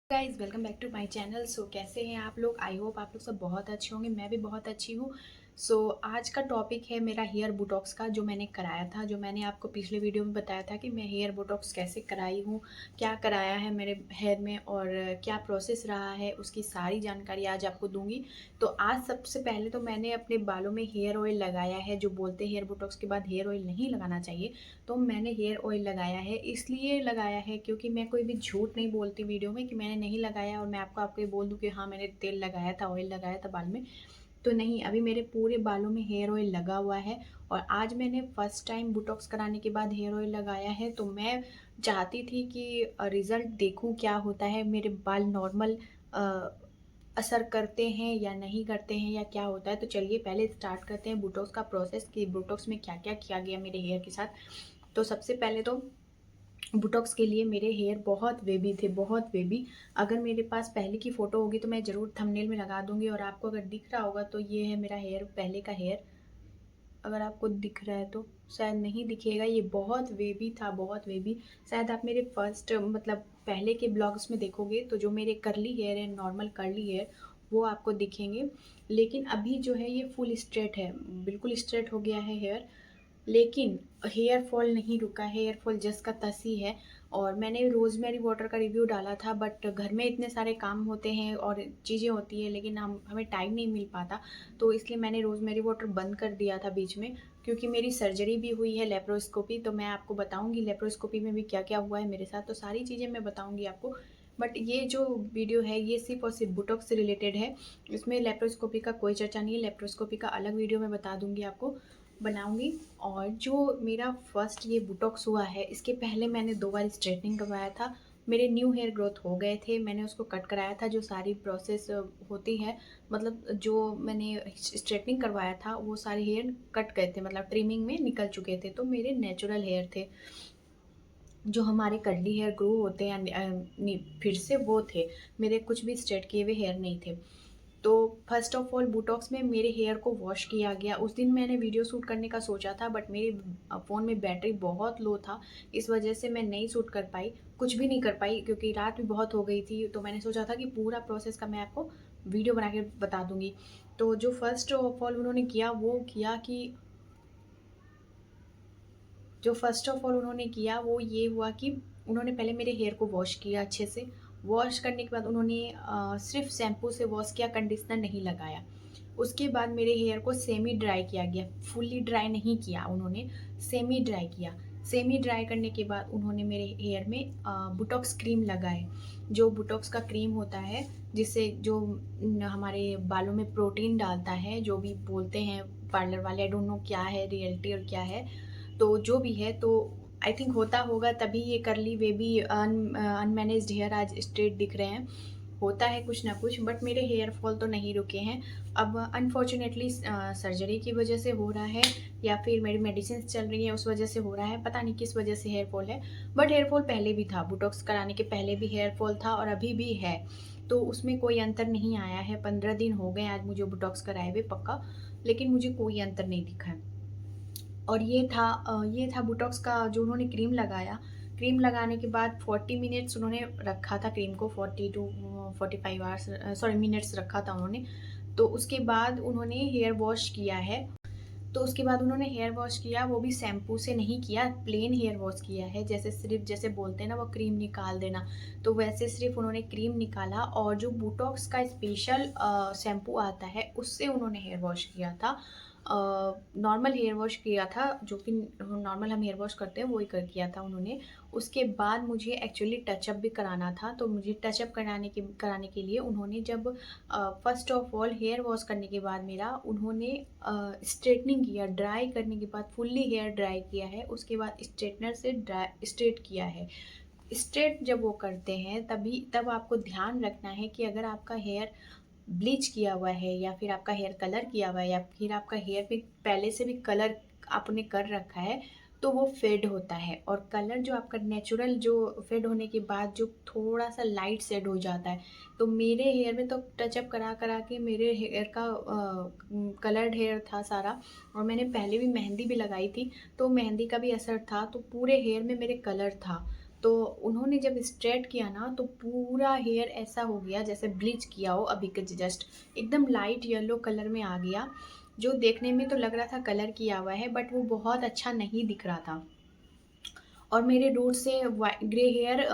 Guys welcome back to my channel. कैसे हैं आप लोग? आई होप आप लोग सब बहुत अच्छे होंगे। मैं भी बहुत अच्छी हूँ। आज का टॉपिक है मेरा हेयर बोटॉक्स का, जो मैंने कराया था, जो मैंने आपको पिछले वीडियो में बताया था कि मैं हेयर बोटॉक्स कैसे कराई हूँ, क्या कराया है मेरे हेयर में और क्या प्रोसेस रहा है, उसकी सारी जानकारी आज आपको दूंगी। तो आज सबसे पहले तो मैंने अपने बालों में हेयर ऑयल लगाया है। जो बोलते हैं हेयर बोटॉक्स के बाद हेयर ऑयल नहीं लगाना चाहिए, तो मैंने हेयर ऑयल लगाया है। इसलिए लगाया है क्योंकि मैं कोई भी झूठ नहीं बोलती वीडियो में कि मैंने नहीं लगाया और मैं आपको ये बोल दूं कि हाँ मैंने तेल लगाया था, ऑयल लगाया था बाल में। तो नहीं, अभी मेरे पूरे बालों में हेयर ऑयल लगा हुआ है। और आज मैंने फर्स्ट टाइम बोटॉक्स कराने के बाद हेयर ऑयल लगाया है। तो मैं चाहती थी कि रिज़ल्ट देखूं क्या होता है, मेरे बाल नॉर्मल असर करते हैं या नहीं करते हैं या क्या होता है। तो चलिए पहले स्टार्ट करते हैं बोटॉक्स का प्रोसेस कि बोटॉक्स में क्या क्या किया गया मेरे हेयर के साथ। तो सबसे पहले तो बोटॉक्स के लिए मेरे हेयर बहुत वेवी थे, बहुत वेवी। अगर मेरे पास पहले की फ़ोटो होगी तो मैं ज़रूर थंबनेल में लगा दूंगी और आपको अगर दिख रहा होगा तो ये है मेरा हेयर, पहले का हेयर। अगर आपको दिख रहा है तो शायद नहीं दिखेगा, ये बहुत वेवी था, बहुत वेवी। शायद आप मेरे फर्स्ट मतलब पहले के ब्लॉग्स में देखोगे तो जो मेरे करली हेयर है, नॉर्मल करली हेयर, वो आपको दिखेंगे। लेकिन अभी जो है ये फुल स्ट्रेट है, बिल्कुल स्ट्रेट हो गया है हेयर। लेकिन हेयर फॉल नहीं रुका है, हेयर फॉल जस्ट का तस ही है। और मैंने रोज़मेरी वाटर का रिव्यू डाला था, बट घर में इतने सारे काम होते हैं और चीज़ें होती है, लेकिन हमें टाइम नहीं मिल पाता। तो इसलिए मैंने रोज़मेरी वाटर बंद कर दिया था बीच में, क्योंकि मेरी सर्जरी भी हुई है, लेप्रोस्कोपी। तो मैं आपको बताऊंगी लेप्रोस्कोपी में भी क्या क्या हुआ है मेरे साथ, तो सारी चीज़ें मैं बताऊंगी आपको। बट ये जो वीडियो है ये सिर्फ और सिर्फ बोटॉक्स से रिलेटेड है। इसमें लेप्रोस्कोपी का कोई चर्चा नहीं है, लेप्रोस्कोपी का अलग वीडियो मैं बता दूंगी आपको, बनाऊंगी। और जो मेरा फर्स्ट ये बोटॉक्स हुआ है, इसके पहले मैंने 2 बार स्ट्रेटनिंग करवाया था। मेरे न्यू हेयर ग्रोथ हो गए थे, मैंने उसको कट कराया था, जो सारी प्रोसेस होती है। मतलब जो मैंने स्ट्रेटनिंग करवाया था वो सारे हेयर कट गए थे, मतलब ट्रिमिंग में निकल चुके थे, तो मेरे नेचुरल हेयर थे। जो हमारे कर्ली हेयर ग्रो होते हैं फिर से, वो थे मेरे, कुछ भी स्ट्रेट किए हुए हेयर नहीं थे। तो फर्स्ट ऑफ ऑल बोटॉक्स में मेरे हेयर को वॉश किया गया। उस दिन मैंने वीडियो शूट करने का सोचा था, बट मेरी फ़ोन में बैटरी बहुत लो था, इस वजह से मैं नहीं शूट कर पाई, कुछ भी नहीं कर पाई, क्योंकि रात भी बहुत हो गई थी। तो मैंने सोचा था कि पूरा प्रोसेस का मैं आपको वीडियो बना के बता दूंगी। तो जो फर्स्ट ऑफ ऑल उन्होंने किया वो किया कि जो फर्स्ट ऑफ ऑल उन्होंने किया वो ये हुआ कि उन्होंने पहले मेरे हेयर को वॉश किया अच्छे से। वॉश करने के बाद उन्होंने सिर्फ शैम्पू से वॉश किया, कंडीशनर नहीं लगाया। उसके बाद मेरे हेयर को सेमी ड्राई किया गया, फुल्ली ड्राई नहीं किया उन्होंने, सेमी ड्राई किया। सेमी ड्राई करने के बाद उन्होंने मेरे हेयर में बुटॉक्स क्रीम लगाए। जो बुटॉक्स का क्रीम होता है, जिससे जो हमारे बालों में प्रोटीन डालता है, जो भी बोलते हैं पार्लर वाले, आई डोंट नो क्या है रियलिटी और क्या है। तो जो भी है, तो आई थिंक होता होगा, तभी ये करली बेबी अनमैनेज्ड हेयर आज स्ट्रेट दिख रहे हैं। होता है कुछ ना कुछ, बट मेरे हेयर फॉल तो नहीं रुके हैं। अब अनफॉर्चुनेटली सर्जरी की वजह से हो रहा है, या फिर मेरी मेडिसिन चल रही है उस वजह से हो रहा है, पता नहीं किस वजह से हेयर फॉल है। बट हेयर फॉल पहले भी था, बोटॉक्स कराने के पहले भी हेयर फॉल था और अभी भी है। तो उसमें कोई अंतर नहीं आया है। 15 दिन हो गए आज मुझे बोटॉक्स कराए हुए पक्का, लेकिन मुझे कोई अंतर नहीं दिखा है। और ये था बोटॉक्स का जो उन्होंने क्रीम लगाया। क्रीम लगाने के बाद 40 मिनट्स उन्होंने रखा था क्रीम को, 40 टू 45 आवर्स, सॉरी मिनट्स रखा था उन्होंने। तो उसके बाद उन्होंने हेयर वॉश किया है। तो उसके बाद उन्होंने हेयर वॉश किया, वो भी शैम्पू से नहीं किया, प्लेन हेयर वॉश किया है। जैसे सिर्फ जैसे बोलते हैं ना वो क्रीम निकाल देना, तो वैसे सिर्फ उन्होंने क्रीम निकाला और जो बोटॉक्स का स्पेशल शैम्पू आता है उससे उन्होंने हेयर वॉश किया था। नॉर्मल हेयर वॉश किया था, जो कि नॉर्मल हम हेयर वॉश करते हैं वही कर किया था उन्होंने। उसके बाद मुझे एक्चुअली टचअप भी कराना था, तो मुझे टचअप कराने के लिए उन्होंने जब first of all hair wash करने के बाद मेरा उन्होंने स्ट्रेटनिंग किया, ड्राई करने के बाद फुल्ली हेयर ड्राई किया है, उसके बाद स्ट्रेटनर से ड्राई स्ट्रेट किया है। स्ट्रेट जब वो करते हैं तब आपको ध्यान रखना है कि अगर आपका हेयर ब्लीच किया हुआ है, या फिर आपका हेयर कलर किया हुआ है, या फिर आपका हेयर पे पहले से भी कलर आपने कर रखा है, तो वो फेड होता है। और कलर जो आपका नेचुरल, जो फेड होने के बाद जो थोड़ा सा लाइट शेड हो जाता है। तो मेरे हेयर में तो टचअप करा करा के मेरे हेयर का कलर्ड हेयर था सारा। और मैंने पहले भी मेहंदी भी लगाई थी, तो मेहंदी का भी असर था, तो पूरे हेयर में मेरे कलर था। तो उन्होंने जब स्ट्रेट किया ना तो पूरा हेयर ऐसा हो गया जैसे ब्लीच किया हो अभी के जस्ट, एकदम लाइट येलो कलर में आ गया, जो देखने में तो लग रहा था कलर किया हुआ है बट वो बहुत अच्छा नहीं दिख रहा था। और मेरे रूट से ग्रे हेयर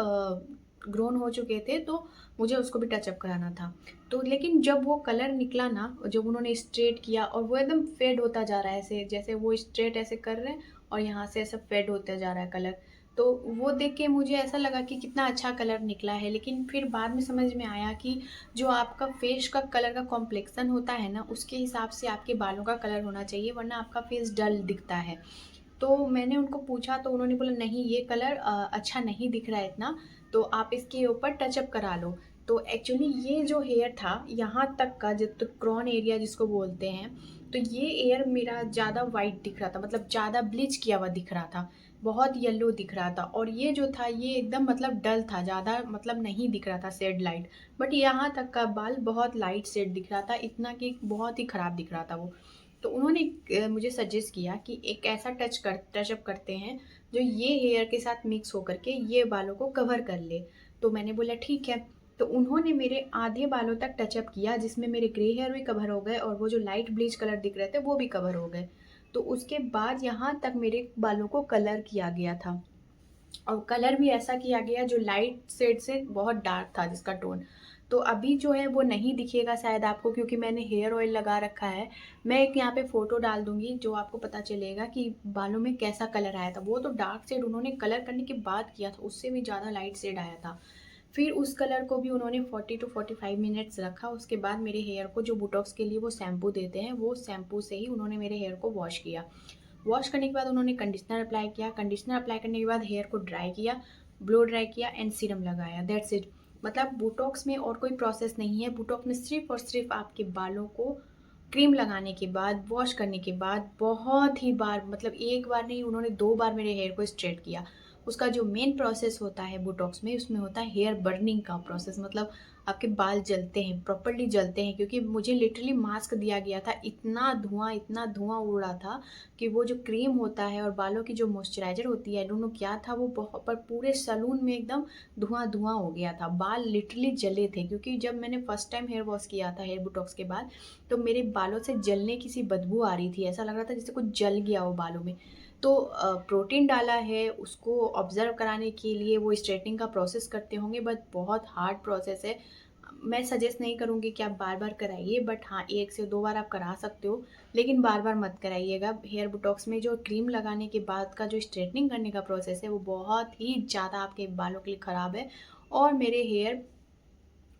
ग्रोन हो चुके थे, तो मुझे उसको भी टचअप कराना था। तो लेकिन जब वो कलर निकला ना, जब उन्होंने स्ट्रेट किया और वो एकदम फेड होता जा रहा है ऐसे, जैसे वो स्ट्रेट ऐसे कर रहे हैं और यहाँ से ऐसा फेड होता जा रहा है कलर, तो वो देख के मुझे ऐसा लगा कि कितना अच्छा कलर निकला है। लेकिन फिर बाद में समझ में आया कि जो आपका फेस का कलर का कॉम्प्लेक्सन होता है ना, उसके हिसाब से आपके बालों का कलर होना चाहिए, वरना आपका फेस डल दिखता है। तो मैंने उनको पूछा तो उन्होंने बोला नहीं, ये कलर अच्छा नहीं दिख रहा है इतना, तो आप इसके ऊपर टचअप करा लो। तो एक्चुअली ये जो हेयर था यहाँ तक का, जो तो क्रॉन एरिया जिसको बोलते हैं, तो ये एयर मेरा ज़्यादा वाइट दिख रहा था, मतलब ज़्यादा ब्लीच किया हुआ दिख रहा था, बहुत येलो दिख रहा था। और ये जो था ये एकदम मतलब डल था, ज़्यादा मतलब नहीं दिख रहा था शेड लाइट। बट यहाँ तक का बाल बहुत लाइट शेड दिख रहा था, इतना कि बहुत ही ख़राब दिख रहा था वो। तो उन्होंने मुझे सजेस्ट किया कि एक ऐसा टचअप करते हैं जो ये हेयर के साथ मिक्स होकर के ये बालों को कवर कर ले। तो मैंने बोला ठीक है। तो उन्होंने मेरे आधे बालों तक टचअप किया, जिसमें मेरे ग्रे हेयर भी कवर हो गए और वो जो लाइट ब्लीच कलर दिख रहे थे वो भी कवर हो गए। तो उसके बाद यहाँ तक मेरे बालों को कलर किया गया था, और कलर भी ऐसा किया गया जो लाइट शेड से बहुत डार्क था जिसका टोन। तो अभी जो है वो नहीं दिखेगा शायद आपको, क्योंकि मैंने हेयर ऑयल लगा रखा है। मैं एक यहाँ पे फ़ोटो डाल दूँगी जो आपको पता चलेगा कि बालों में कैसा कलर आया था। वो तो डार्क शेड उन्होंने कलर करने के बाद किया था, उससे भी ज़्यादा लाइट शेड आया था। फिर उस कलर को भी उन्होंने 40 टू 45 मिनट्स रखा। उसके बाद मेरे हेयर को जो बोटॉक्स के लिए वो शैम्पू देते हैं, वो शैम्पू से ही उन्होंने मेरे हेयर को वॉश किया। वॉश करने के बाद उन्होंने कंडीशनर अप्लाई किया। कंडीशनर अप्लाई करने के बाद हेयर को ड्राई किया, ब्लो ड्राई किया एंड सीरम लगाया, दैट्स इट। मतलब बोटॉक्स में और कोई प्रोसेस नहीं है। बोटॉक्स में सिर्फ और सिर्फ आपके बालों को क्रीम लगाने के बाद, वॉश करने के बाद बहुत ही बार, मतलब एक बार नहीं, उन्होंने 2 बार मेरे हेयर को स्ट्रेट किया। उसका जो मेन प्रोसेस होता है बोटॉक्स में, उसमें होता है हेयर बर्निंग का प्रोसेस, मतलब आपके बाल जलते हैं, प्रॉपर्ली जलते हैं। क्योंकि मुझे लिटरली मास्क दिया गया था, इतना धुआं उड़ रहा था कि वो जो क्रीम होता है और बालों की जो मॉइस्चराइज़र होती है, दोनों क्या था वो बहुत, पर पूरे सैलून में एकदम धुआं हो गया था। बाल लिटरली जले थे, क्योंकि जब मैंने फर्स्ट टाइम हेयर वॉश किया था हेयर बोटॉक्स के बाद, तो मेरे बालों से जलने की सी बदबू आ रही थी, ऐसा लग रहा था जैसे कुछ जल गया हो बालों में। तो प्रोटीन डाला है, उसको ऑब्ज़र्व कराने के लिए वो स्ट्रेटनिंग का प्रोसेस करते होंगे, बट बहुत हार्ड प्रोसेस है। मैं सजेस्ट नहीं करूँगी कि आप बार-बार कराइए, बट हाँ, 1 से 2 बार आप करा सकते हो, लेकिन बार-बार मत कराइएगा। हेयर बोटॉक्स में जो क्रीम लगाने के बाद का जो स्ट्रेटनिंग करने का प्रोसेस है, वो बहुत ही ज़्यादा आपके बालों के लिए ख़राब है। और मेरे हेयर,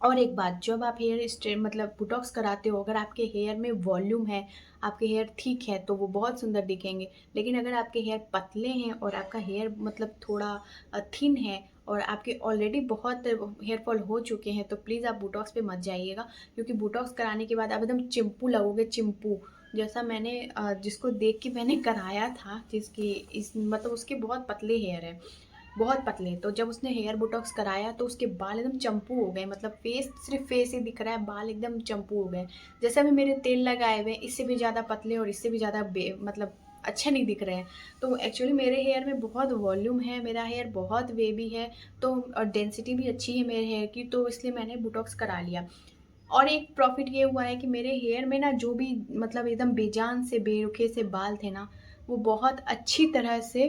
और एक बात, जब आप हेयर मतलब बोटॉक्स कराते हो, अगर आपके हेयर में वॉल्यूम है, आपके हेयर थिक है, तो वो बहुत सुंदर दिखेंगे। लेकिन अगर आपके हेयर पतले हैं और आपका हेयर मतलब थोड़ा थिन है और आपके ऑलरेडी बहुत हेयर फॉल हो चुके हैं, तो प्लीज़ आप बोटॉक्स पे मत जाइएगा। क्योंकि बोटॉक्स कराने के बाद आप एकदम चिंपू लगोगे, चिंपू जैसा। मैंने जिसको देख के मैंने कराया था, जिसकी इस मतलब उसके बहुत पतले हेयर है, बहुत पतले। तो जब उसने हेयर बोटॉक्स कराया तो उसके बाल एकदम चंपू हो गए, मतलब फेस, सिर्फ फेस ही दिख रहा है, बाल एकदम चंपू हो गए। जैसे अभी मेरे तेल लगाए हुए, इससे भी ज़्यादा पतले और इससे भी ज़्यादा मतलब अच्छे नहीं दिख रहे हैं। तो एक्चुअली मेरे हेयर में बहुत वॉल्यूम है, मेरा हेयर बहुत वेवी है, तो और डेंसिटी भी अच्छी है मेरे हेयर की, तो इसलिए मैंने बोटॉक्स करा लिया। और एक प्रॉफिट ये हुआ है कि मेरे हेयर में ना जो भी मतलब एकदम बेजान से बेरुखे से बाल थे ना, वो बहुत अच्छी तरह से।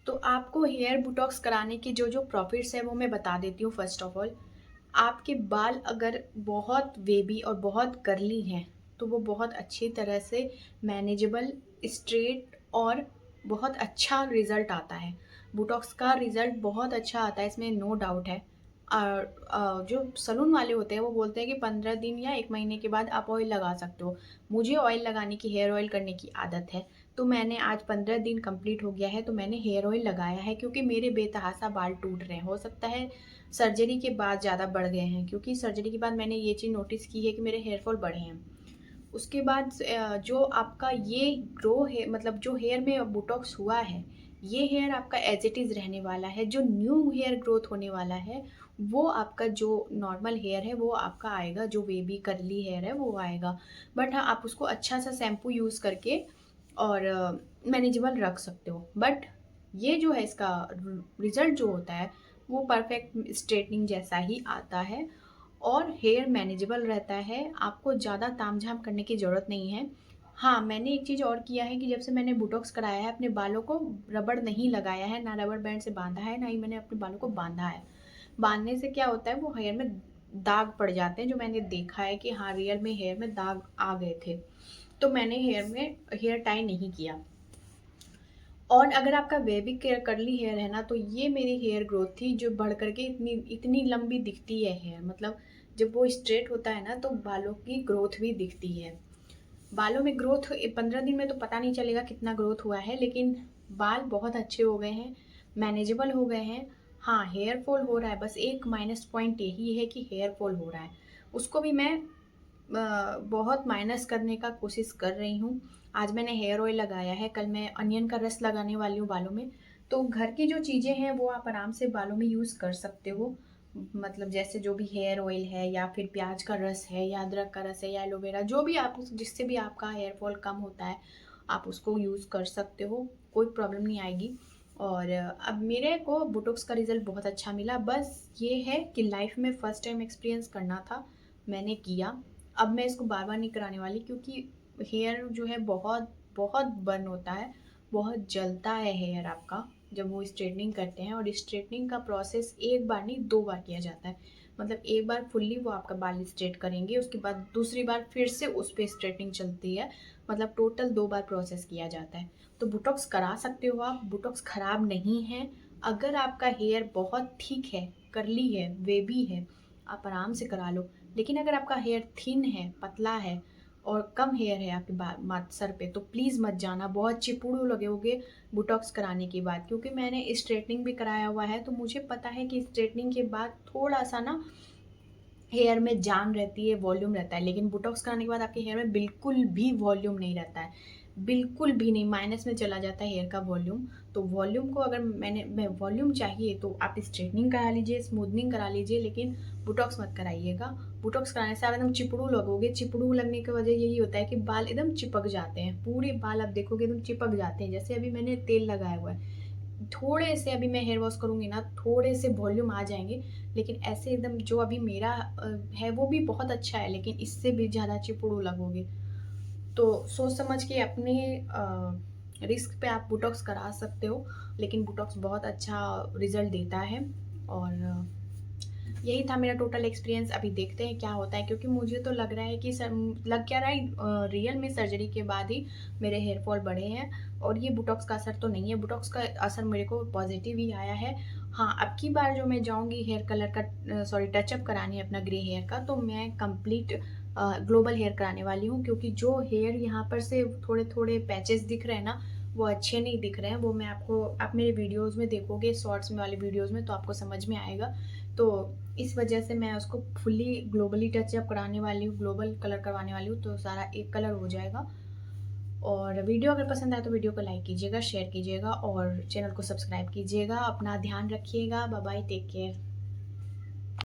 तो आपको हेयर बोटॉक्स कराने की जो प्रॉफिट्स है वो मैं बता देती हूँ। फर्स्ट ऑफ ऑल, आपके बाल अगर बहुत वेवी और बहुत कर्ली हैं, तो वो बहुत अच्छी तरह से मैनेजेबल, स्ट्रेट और बहुत अच्छा रिज़ल्ट आता है। बोटॉक्स का रिज़ल्ट बहुत अच्छा आता है, इसमें नो डाउट है। और जो सैलून वाले होते हैं वो बोलते हैं कि 15 दिन या 1 महीने के बाद आप ऑयल लगा सकते हो। मुझे ऑयल लगाने की, हेयर ऑयल करने की आदत है, तो मैंने आज 15 दिन कंप्लीट हो गया है, तो मैंने हेयर ऑयल लगाया है, क्योंकि मेरे बेतहाशा बाल टूट रहे हैं। हो सकता है सर्जरी के बाद ज़्यादा बढ़ गए हैं, क्योंकि सर्जरी के बाद मैंने ये चीज़ नोटिस की है कि मेरे हेयर फॉल बढ़े हैं। उसके बाद जो आपका ये ग्रो है, मतलब जो हेयर में बोटॉक्स हुआ है, ये हेयर आपका एज इट इज़ रहने वाला है। जो न्यू हेयर ग्रोथ होने वाला है, वो आपका जो नॉर्मल हेयर है वो आपका आएगा, जो बेबी कर्ली हेयर है वो आएगा। बट हाँ, आप उसको अच्छा सा शैम्पू यूज़ करके और मैनेजेबल रख सकते हो। बट ये जो है इसका रिज़ल्ट जो होता है वो परफेक्ट स्ट्रेटनिंग जैसा ही आता है और हेयर मैनेजेबल रहता है, आपको ज़्यादा तामझाम करने की ज़रूरत नहीं है। हाँ, मैंने एक चीज़ और किया है कि जब से मैंने बोटॉक्स कराया है, अपने बालों को रबड़ नहीं लगाया है, ना रबर बैंड से बाँधा है, ना ही मैंने अपने बालों को बाँधा है। बाँधने से क्या होता है, वो हेयर में दाग पड़ जाते हैं, जो मैंने देखा है कि हाँ, रियल में हेयर में दाग आ गए थे। तो मैंने हेयर टाई नहीं किया। और अगर आपका बेबी केयर कर्ली हेयर है ना, तो ये मेरी हेयर ग्रोथ थी जो बढ़ कर के इतनी इतनी लंबी दिखती है हेयर, मतलब जब वो स्ट्रेट होता है ना तो बालों की ग्रोथ भी दिखती है। बालों में ग्रोथ 15 दिन में तो पता नहीं चलेगा कितना ग्रोथ हुआ है, लेकिन बाल बहुत अच्छे हो गए हैं, मैनेजेबल हो गए हैं। हाँ, हेयर फॉल हो रहा है, बस एक माइनस पॉइंट यही है कि हेयर फॉल हो रहा है। उसको भी मैं बहुत माइनस करने का कोशिश कर रही हूँ। आज मैंने हेयर ऑयल लगाया है, कल मैं अनियन का रस लगाने वाली हूँ बालों में। तो घर की जो चीज़ें हैं वो आप आराम से बालों में यूज़ कर सकते हो। मतलब जैसे जो भी हेयर ऑयल है या फिर प्याज का रस है या अदरक का रस है या एलोवेरा, जो भी आप जिससे भी आपका हेयर फॉल कम होता है, आप उसको यूज़ कर सकते हो, कोई प्रॉब्लम नहीं आएगी। और अब मेरे को बोटॉक्स का रिज़ल्ट बहुत अच्छा मिला। बस ये है कि लाइफ में फ़र्स्ट टाइम एक्सपीरियंस करना था, मैंने किया। अब मैं इसको बार-बार नहीं कराने वाली, क्योंकि हेयर जो है बहुत बहुत बर्न होता है, बहुत जलता है हेयर आपका जब वो स्ट्रेटनिंग करते हैं। और स्ट्रेटनिंग का प्रोसेस एक बार नहीं 2 बार किया जाता है। मतलब एक बार फुल्ली वो आपका बाल स्ट्रेट करेंगे, उसके बाद दूसरी बार फिर से उस पे स्ट्रेटनिंग चलती है। मतलब टोटल 2 बार प्रोसेस किया जाता है। तो बोटॉक्स करा सकते हो आप, बोटॉक्स खराब नहीं है। अगर आपका हेयर बहुत थिक है, कर्ली है, वेवी है, आप आराम से करा लो। लेकिन अगर आपका हेयर थिन है, पतला है और कम हेयर है आपके सर पे, तो प्लीज़ मत जाना, बहुत चिपड़ू लगोगे बोटॉक्स कराने के बाद। क्योंकि मैंने स्ट्रेटनिंग भी कराया हुआ है, तो मुझे पता है कि स्ट्रेटनिंग के बाद थोड़ा सा ना हेयर में जान रहती है, वॉल्यूम रहता है। लेकिन बोटॉक्स कराने के बाद आपके हेयर में बिल्कुल भी वॉल्यूम नहीं रहता है, बिल्कुल भी नहीं, माइनस में चला जाता है हेयर का वॉल्यूम। तो वॉल्यूम को अगर मैं वॉल्यूम चाहिए तो आप स्ट्रेटनिंग करा लीजिए, स्मूथनिंग करा लीजिए, लेकिन बोटॉक्स मत कराइएगा। बोटॉक्स कराने से आप एकदम चिपड़ू लगोगे। चिपड़ू लगने की वजह यही होता है कि बाल एकदम चिपक जाते हैं, पूरे बाल आप देखोगे एकदम चिपक जाते हैं। जैसे अभी मैंने तेल लगाया हुआ है, थोड़े से अभी मैं हेयर वॉश करूँगी ना, थोड़े से वॉल्यूम आ जाएँगे। लेकिन ऐसे एकदम जो अभी मेरा है वो भी बहुत अच्छा है, लेकिन इससे भी ज़्यादा चिपड़ू लगोगे। तो सोच समझ के अपने रिस्क पे आप बोटॉक्स करा सकते हो, लेकिन बोटॉक्स बहुत अच्छा रिज़ल्ट देता है। और यही था मेरा टोटल एक्सपीरियंस। अभी देखते हैं क्या होता है, क्योंकि मुझे तो लग रहा है कि लग क्या रहा है, रियल में सर्जरी के बाद ही मेरे हेयर फॉल बढ़े हैं। और ये बोटॉक्स का असर तो नहीं है, बोटॉक्स का असर मेरे को पॉजिटिव ही आया है। हाँ, अब की बार जो मैं जाऊँगी हेयर कलर का सॉरी टचअप कराने अपना ग्रे हेयर का, तो मैं कंप्लीट ग्लोबल हेयर कराने वाली हूँ। क्योंकि जो हेयर यहाँ पर से थोड़े थोड़े पैचेस दिख रहे हैं ना, वो अच्छे नहीं दिख रहे हैं। वो मैं आपको, आप मेरे वीडियोज़ में देखोगे, शॉर्ट्स में वाले वीडियोज़ में, तो आपको समझ में आएगा। तो इस वजह से मैं उसको फुल्ली ग्लोबली टचअप कराने वाली हूँ, ग्लोबल कलर करवाने वाली हूँ, तो सारा एक कलर हो जाएगा। और वीडियो अगर पसंद आए तो वीडियो को लाइक कीजिएगा, शेयर कीजिएगा और चैनल को सब्सक्राइब कीजिएगा। अपना ध्यान रखिएगा। Bye bye, take care.